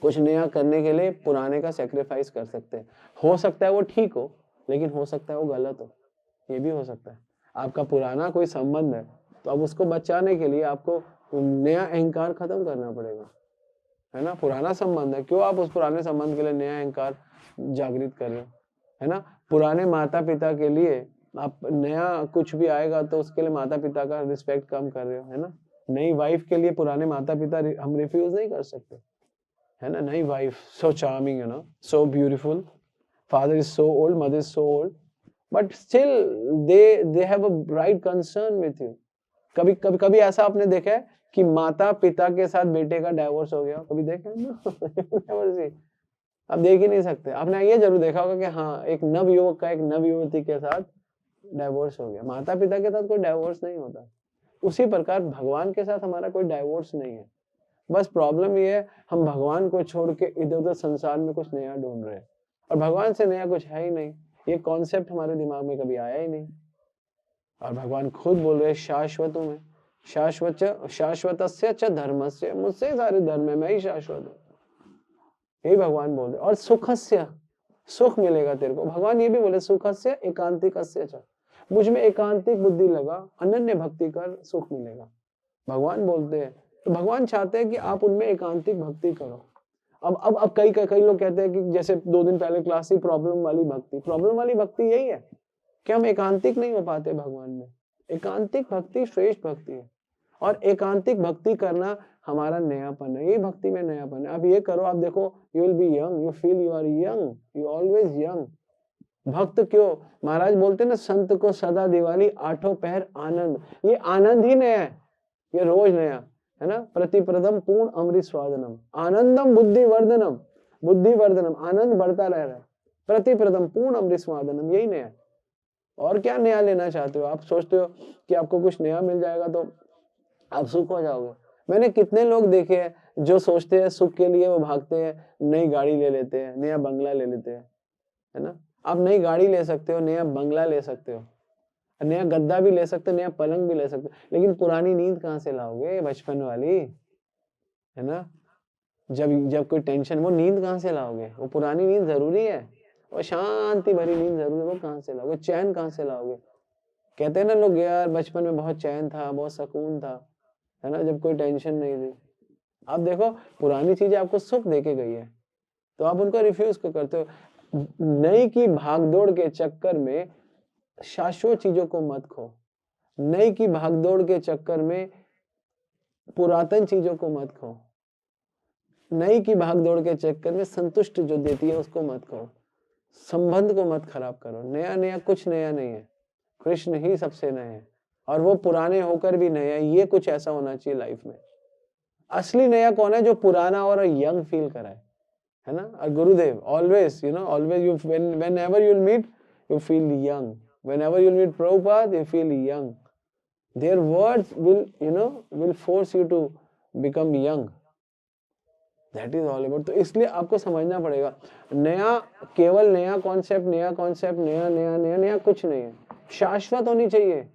कुछ नया करने के लिए पुराने का सेक्रीफाइस कर सकते हैं। हो सकता है वो ठीक हो, लेकिन हो सकता है वो गलत हो, ये भी हो सकता है। आपका पुराना कोई संबंध है, तो अब उसको बचाने के लिए आपको नया अहंकार खत्म करना पड़ेगा, है ना। पुराना संबंध है, क्यों आप उस पुराने संबंध के लिए नया अहंकार जागृत कर रहे हो, है ना। पुराने माता पिता के लिए आप नया कुछ भी आएगा तो उसके लिए माता पिता का रिस्पेक्ट कम कर रहे हो, है ना। नई वाइफ के लिए पुराने माता पिता हम रिफ्यूज नहीं कर सकते, है ना। नई wife so charming, you know, so beautiful, father is so old, mother is so old, but still they have a right concern with you. कभी ऐसा आपने देखा है कि माता पिता के साथ बेटे का डाइवोर्स हो गया? कभी देखा है? Never see. आप देख ही नहीं सकते। आपने ये जरूर देखा होगा कि हाँ, एक नवयुवक का एक नवयुवती के साथ डाइवोर्स हो गया। माता पिता के साथ कोई डाइवोर्स नहीं होता। उसी प्रकार भगवान के साथ हमारा कोई डाइवोर्स नहीं है। बस प्रॉब्लम ये है, हम भगवान को छोड़ के इधर उधर संसार में कुछ नया ढूंढ रहे हैं, और भगवान से नया कुछ है ही नहीं। ये कॉन्सेप्ट हमारे दिमाग में कभी आया ही नहीं। और भगवान खुद बोल रहे शाश्वतों में, शाश्वतस्य च धर्मस्य, मुझसे सारे धर्म है, मैं ही शाश्वत हूँ, यही भगवान बोल रहे। और सुखस्य, सुख मिलेगा तेरे को। भगवान ये भी बोले सुखस्य एकांतिकस्य च, मुझ में एकांतिक बुद्धि लगा, अनन्य भक्ति कर, सुख मिलेगा, भगवान बोलते हैं। तो भगवान चाहते हैं कि आप उनमें एकांतिक भक्ति करो। अब कई लोग कहते हैं कि जैसे 2 दिन पहले क्लास थी, प्रॉब्लम वाली भक्ति। प्रॉब्लम वाली भक्ति यही है कि हम एकांतिक नहीं हो पाते भगवान में। एकांतिक भक्ति श्रेष्ठ भक्ति है, और एकांतिक भक्ति करना हमारा नयापन है। ये भक्ति में नयापन है। अब ये करो, आप देखो, you will be young, you feel you are young, you always young, भक्त क्यों? महाराज बोलते ना, संत को सदा दिवाली, आठों पहर आनंद। ये आनंद ही नया है, ये रोज नया है ना। प्रतिप्रदम पूर्ण अमृत स्वादनम, आनंदम बुद्धिवर्धनम, बुद्धिवर्धनम, आनंद बढ़ता रह रहा है। प्रतिप्रदम पूर्ण अमृत स्वादनम, यही नया है। और क्या नया लेना चाहते हो? आप सोचते हो कि आपको कुछ नया मिल जाएगा तो आप सुख हो जाओगे। मैंने कितने लोग देखे हैं जो सोचते हैं सुख के लिए वो भागते हैं, नई गाड़ी ले लेते हैं, नया बंगला ले लेते हैं, है ना। आप नई गाड़ी ले सकते हो, नया बंगला ले सकते हो, नया गद्दा भी ले सकते हो, नया पलंग भी ले सकते हो, लेकिन पुरानी नींद कहाँ से लाओगे? बचपन वाली, है ना। जब जब कोई टेंशन, वो नींद कहाँ से लाओगे? वो पुरानी नींद जरूरी है, वो शांति भरी नींद जरूरी है, वो कहाँ से लाओगे? चैन कहाँ से लाओगे? कहते हैं ना लोग, यार बचपन में बहुत चैन था, बहुत सुकून था, है ना, जब कोई टेंशन नहीं थी। आप देखो, पुरानी चीजें आपको सुख देके गई है, तो आप उनको रिफ्यूज क्यों करते हो? नई की भागदौड़ के चक्कर में शाश्वत चीजों को मत खो। नई की भागदौड़ के चक्कर में पुरातन चीजों को मत खो। नई की भागदौड़ के चक्कर में संतुष्ट जो देती है उसको मत खो। संबंध को मत खराब करो। नया नया कुछ नया नहीं है, कृष्ण ही सबसे नए हैं, और वो पुराने होकर भी नया है। ये कुछ ऐसा होना चाहिए लाइफ में। असली नया कौन है? जो पुराना और यंग फील कराए, है ना। और गुरुदेव always, you know, always you, whenever you'll meet you feel young, whenever you'll meet Prabhupada you feel young. Their words will, you know, will force you to become young. That is all about. तो इसलिए आपको समझना पड़ेगा, नया केवल नया concept, नया concept, नया नया नया नया कुछ नहीं है। शाश्वत होनी चाहिए,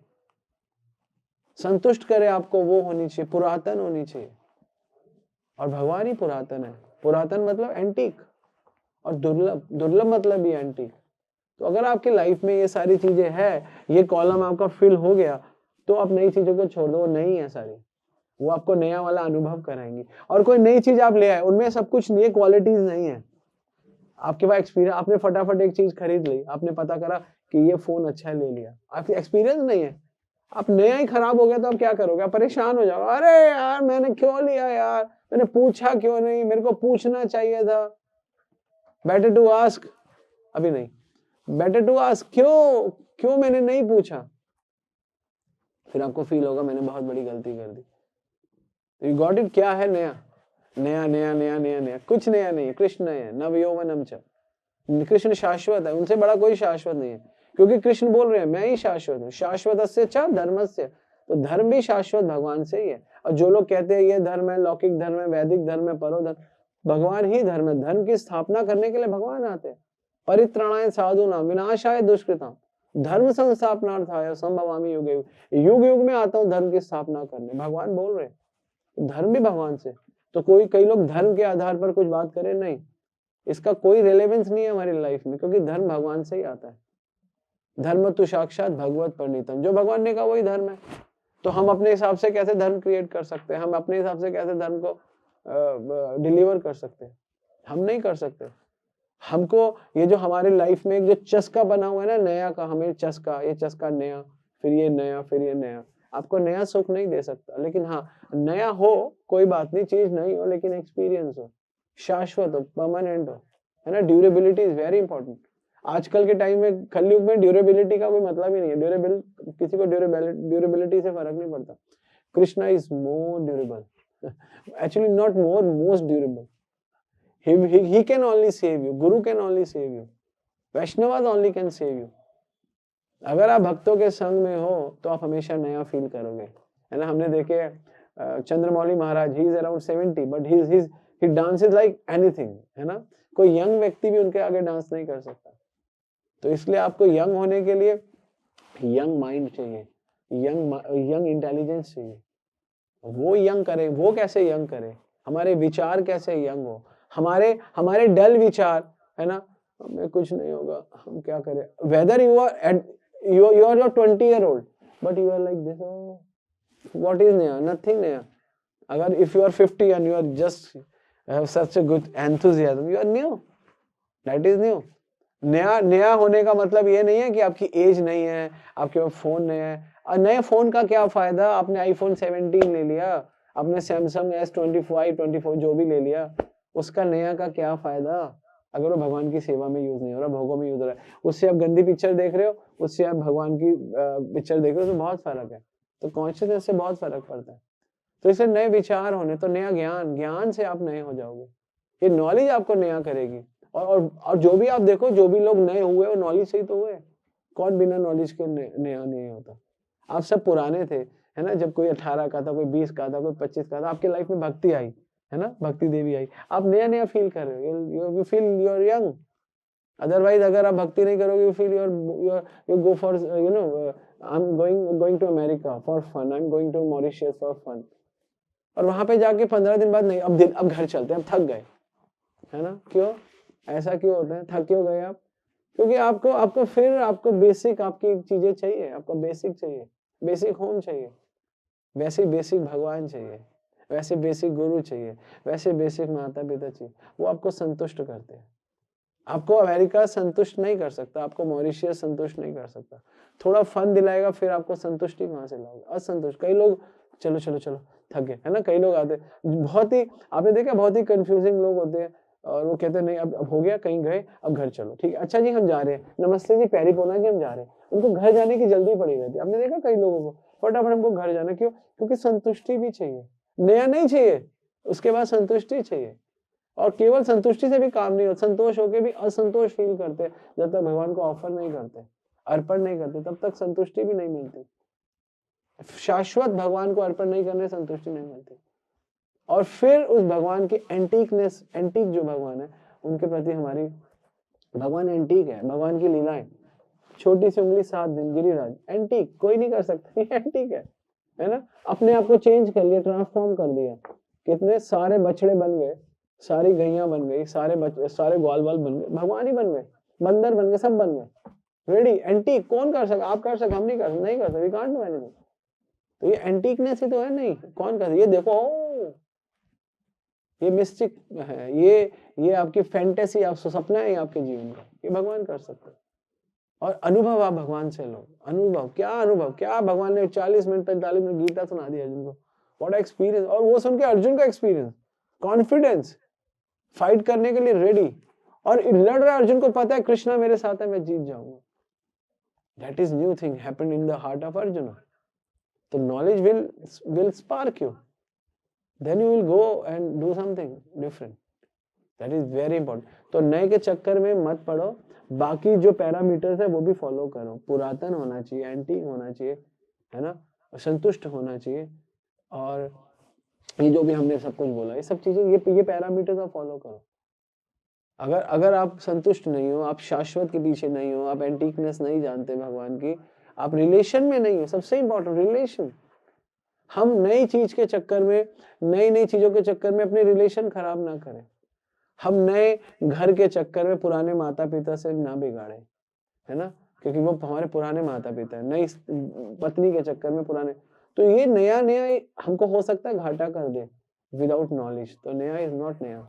संतुष्ट करे आपको वो होनी चाहिए, पुरातन होनी चाहिए। और भगवान ही पुरातन है। पुरातन मतलब एंटीक, और दुर्लभ, दुर्लभ मतलब भी एंटीक। तो अगर आपकी लाइफ में ये सारी चीजें है, ये कॉलम आपका फिल हो गया, तो आप नई चीजों को छोड़ दो, वो नहीं है सारी, वो आपको नया वाला अनुभव कराएंगी। और कोई नई चीज आप ले आए, उनमें सब कुछ नई क्वालिटीज नहीं है। आपके पास एक्सपीरियंस, आपने फटाफट एक चीज खरीद ली, आपने पता करा कि ये फोन अच्छा है, ले लिया, आपकी एक्सपीरियंस नहीं है, आप नया ही खराब हो गया, तो आप क्या करोगे? आप परेशान हो जाओगे, अरे यार मैंने क्यों लिया यार, मैंने पूछा क्यों नहीं, मेरे को पूछना चाहिए था। बेटर टू आस्क, अभी नहीं, बेटर टू आस्क, क्यों मैंने नहीं पूछा। फिर आपको फील होगा मैंने बहुत बड़ी गलती कर दी। You got it? क्या है नया? नया नया नया नया नया कुछ नया नहीं है। कृष्ण है, नव यौवनम च, कृष्ण शाश्वत है, उनसे बड़ा कोई शाश्वत नहीं है, क्योंकि कृष्ण बोल रहे हैं मैं ही शाश्वत हूँ। शाश्वतस्य च धर्मस्य, तो धर्म भी शाश्वत भगवान से ही है। और जो लोग कहते हैं ये धर्म है, लौकिक धर्म है, वैदिक धर्म है, परो धर्म, भगवान ही धर्म है। धर्म की स्थापना करने के लिए भगवान आते हैं। परित्राणाय साधूनां विनाशाय दुष्कृतां धर्म संस्थापनार्थाय संभवामि युगे युगे, युग युग में आता हूँ धर्म की स्थापना करने, भगवान बोल रहे हैं। धर्म भी भगवान से। तो कई लोग धर्म के आधार पर कुछ बात करें, नहीं, इसका कोई रेलेवेंस नहीं है हमारी लाइफ में, क्योंकि धर्म भगवान से ही आता है। धर्म तो साक्षात भगवत परिणीतम, जो भगवान ने कहा वही धर्म है। तो हम अपने हिसाब से कैसे धर्म क्रिएट कर सकते हैं? हम अपने हिसाब से कैसे धर्म को डिलीवर कर सकते हैं? हम नहीं कर सकते। हमको ये जो हमारे लाइफ में एक जो चस्का बना हुआ है ना नया का, हमें चस्का, ये चस्का नया, फिर ये नया, फिर ये नया, आपको नया सुख नहीं दे सकता। लेकिन हाँ, नया हो कोई बात नहीं, चीज नहीं हो, लेकिन एक्सपीरियंस हो, शाश्वत हो, परमानेंट हो, है ना। Durability is very important. आजकल के टाइम में, कलयुग में ड्यूरेबिलिटी का कोई मतलब ही नहीं है। किसी को ड्यूरेबिलिटी से फर्क नहीं पड़ता। Krishna is more durable, actually not more, most durable. He can only save you. Guru can only save you. Vaishnavas only can save you. अगर आप भक्तों के संग में हो तो आप हमेशा नया फील करोगे, है ना। हमने देखे चंद्रमौली महाराज, he is around 70 but he dances like anything, है ना। कोई यंग व्यक्ति भी उनके आगे डांस नहीं कर सकता। तो इसलिए आपको यंग होने के लिए यंग माइंड चाहिए, यंग इंटेलिजेंस चाहिए। वो यंग करे, वो कैसे यंग करे? हमारे विचार कैसे यंग हो? हमारे डल विचार, है ना, हमें कुछ नहीं होगा, हम क्या करें? Whether you are your 20 year old but you are like this, oh what is नया? Nothing नया। अगर if you are 50 and you are just have such a good enthusiasm, you are new, that is new। नया होने का मतलब ये नहीं है कि आपकी एज नहीं है, आपके पास फोन नहीं है। और नए फोन का क्या फायदा? आपने आईफोन 17 ले लिया, आपने सैमसंग S25 24 जो भी ले लिया, उसका नया का क्या फायदा? अगर वो भगवान की सेवा में यूज नहीं हो रहा, भोगों में यूज हो रहा है। उससे आप गंदी पिक्चर देख रहे हो, उससे आप भगवान की पिक्चर देख रहे हो, तो बहुत फर्क है। तो कॉन्शियसनेस से बहुत फर्क पड़ता है। तो इससे नए विचार होने, तो नया ज्ञान, ज्ञान से आप नए हो जाओगे। ये नॉलेज आपको नया करेगी। और जो भी आप देखो, जो भी लोग नए हुए वो नॉलेज से ही तो हुए। कौन बिना नॉलेज के नया नहीं होता? आप सब पुराने थे, है ना? जब कोई 18 का था, कोई 20 का था, कोई 25 का था, आपके लाइफ में भक्ति आई, है ना? भक्ति देवी आई, आप नया नया फील कर रहे हो, you feel you are young. Otherwise अगर आप भक्ति नहीं करोगे, you feel you go for I am going to America for fun, I am going to Mauritius for fun, और वहां पे जाके 15 दिन बाद नहीं, अब घर चलते हैं, अब थक गए, है ना? क्यों ऐसा क्यों होता है? थक क्यों गए आप? क्योंकि आपको बेसिक आपकी चीजें चाहिए, आपको बेसिक चाहिए, बेसिक होम चाहिए, वैसे बेसिक भगवान चाहिए, वैसे बेसिक गुरु चाहिए, वैसे बेसिक माता पिता चाहिए। वो आपको संतुष्ट करते हैं। आपको अमेरिका संतुष्ट नहीं कर सकता, आपको मॉरिशियस संतुष्ट नहीं कर सकता। थोड़ा फन दिलाएगा, फिर आपको संतुष्टि कहाँ से लाओगे? असंतुष्ट। कई लोग चलो चलो चलो थक गए, है ना? कई लोग आते बहुत ही, आपने देखा, बहुत ही कंफ्यूजिंग लोग होते हैं, और वो कहते हैं नहीं अब हो गया, कहीं गए, अब घर चलो, ठीक है, अच्छा जी हम जा रहे हैं, नमस्ते जी, पैरी पोना जी हम जा रहे हैं। उनको घर जाने की जल्दी पड़ी रहती है। आपने देखा कई लोगों को फटाफट हमको घर जाना, क्यों? क्योंकि संतुष्टि भी चाहिए, नया नहीं चाहिए, उसके बाद संतुष्टि चाहिए। और केवल संतुष्टि से भी काम नहीं होता, संतोष होके भी असंतोष फील करते, जब तक भगवान को ऑफर नहीं करते, अर्पण नहीं करते, तब तक संतुष्टि भी नहीं मिलती। शाश्वत भगवान को अर्पण नहीं करने संतुष्टि नहीं मिलती। और फिर उस भगवान की एंटीकनेस, एंटीक जो भगवान है उनके प्रति हमारी, भगवान एंटीक है, भगवान की लीलाएं, छोटी सी उंगली 7 दिन, गिरिराज, एंटीक, कोई नहीं कर सकता, एंटीक है ना? अपने आप को चेंज कर लिया, ट्रांसफॉर्म कर दिया। कितने सारे बछड़े बन गए, सारी गैया बन गई, सारे ग्वाल बाल बन गए, भगवान ही बन गए, बंदर बन गए, सब बन गए। रेडी, एंटीक कौन कर सकता? आप कर सकते, हम नहीं कर सकते, नहीं कर सकते, वी कांट डू एनीथिंग। तो ये एंटीकनेस ही तो है, नहीं कौन कर? ये देखो, ये मिस्टिक है, ये आपकी फैंटेसी, आप सपना है आपके जीवन का, ये भगवान कर सकते हैं। और अनुभव आप भगवान से लो, अनुभव, क्या अनुभव, क्या भगवान ने 40 मिनट 45 मिनट गीता सुना दी अर्जुन को, व्हाट एक्सपीरियंस। और वो सुन के अर्जुन का एक्सपीरियंस, कॉन्फिडेंस, फाइट करने के लिए रेडी, और लड़ रहा है, अर्जुन को पता है कृष्णा मेरे साथ है, मैं जीत जाऊंगा। That is new thing happened in the heart of Arjun. तो knowledge will spark you, then you will go and do something different, that is very important। तो नए के चक्कर में मत पड़ो, बाकी जो पैरामीटर्स है वो भी फॉलो करो, पुरातन होना चाहिए, एंटीक होना चाहिए, है ना? संतुष्ट होना चाहिए, और ये जो भी हमने सब कुछ बोला, ये सब चीजें, ये पैरामीटर्स आप फॉलो करो। अगर आप संतुष्ट नहीं हो, आप शाश्वत के पीछे नहीं हो, आप एंटीकनेस नहीं जानते भगवान की, आप रिलेशन में नहीं हो, सबसे इंपॉर्टेंट रिलेशन। हम नई चीज के चक्कर में, नई नई चीजों के चक्कर में अपने रिलेशन खराब ना करें। हम नए घर के चक्कर में पुराने माता पिता से ना बिगाड़े, है ना? क्योंकि वो हमारे पुराने माता पिता है। नई पत्नी के चक्कर में पुराने, तो ये नया नया हमको हो सकता है घाटा कर दे विदाउट नॉलेज। तो नया इज नॉट नया।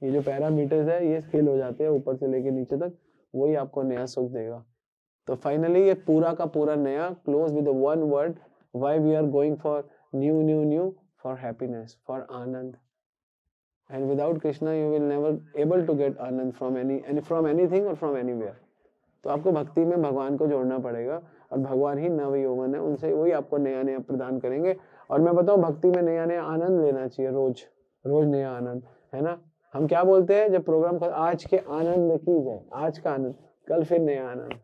ये जो पैरामीटर्स है ये फेल हो जाते हैं ऊपर से लेके नीचे तक, वही आपको नया सुख देगा। तो फाइनली ये पूरा का पूरा नया, close with one word, why we are going for new for happiness, for anand, and without Krishna you will never able to get anand from from anything or from anywhere। तो आपको भक्ति में भगवान को जोड़ना पड़ेगा, और भगवान ही नव यौवन है, उनसे वही आपको नया नया प्रदान करेंगे। और मैं बताऊं, भक्ति में नया नया आनंद लेना चाहिए, रोज रोज नया आनंद, है ना? हम क्या बोलते हैं जब प्रोग्राम कर, आज के आनंद की जाए, आज का आनंद, कल फिर नया आनंद।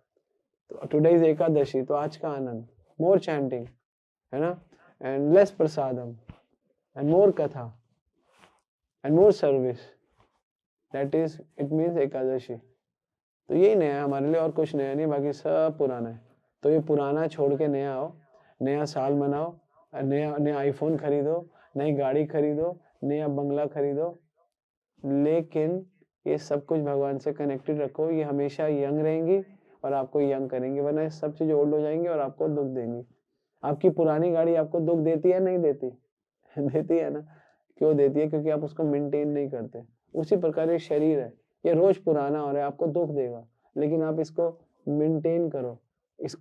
तो टुडे इज एकादशी, तो आज का आनंद, मोर चैंटिंग, है ना? and less prasadam and more katha and more service, that is it means ekadashi। तो यही नया है हमारे लिए, और कुछ नया नहीं, बाकी सब पुराना है। तो ये पुराना छोड़ के नया आओ, नया साल मनाओ, नया नया आईफोन खरीदो, नई गाड़ी खरीदो, नया बंगला खरीदो, लेकिन ये सब कुछ भगवान से कनेक्टेड रखो। ये हमेशा यंग रहेंगी और आपको यंग करेंगे, वरना ये सब चीज़ ओल्ड हो जाएंगी और आपको दुख देंगी। आपकी पुरानी गाड़ी आपको दुख देती है, नहीं देती? देती है ना? क्यों देती है? क्योंकि आप उसको मेंटेन नहीं करते। उसी प्रकार ये शरीर है, ये रोज पुराना हो रहा है, आपको दुख देगा, लेकिन आप इसको मेंटेन करो। इस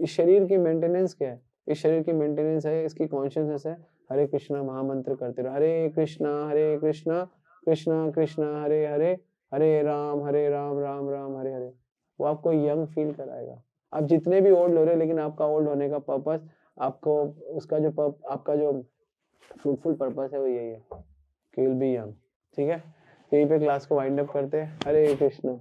शरीर की मेंटेनेंस क्या है? इस शरीर की मेंटेनेंस है, इसकी कॉन्शियसनेस है, हरे कृष्णा महामंत्र करते रहो, हरे कृष्णा कृष्णा कृष्णा हरे हरे, हरे राम राम राम हरे हरे, वो आपको यंग फील कराएगा। आप जितने भी ओल्ड हो रहे हैं, लेकिन आपका ओल्ड होने का पर्पस, आपको उसका जो आपका जो फ्रूटफुल पर्पस है वो यही है कि विल बी यंग। ठीक है, यहीं पे क्लास को वाइंड अप करते हैं। हरे कृष्ण।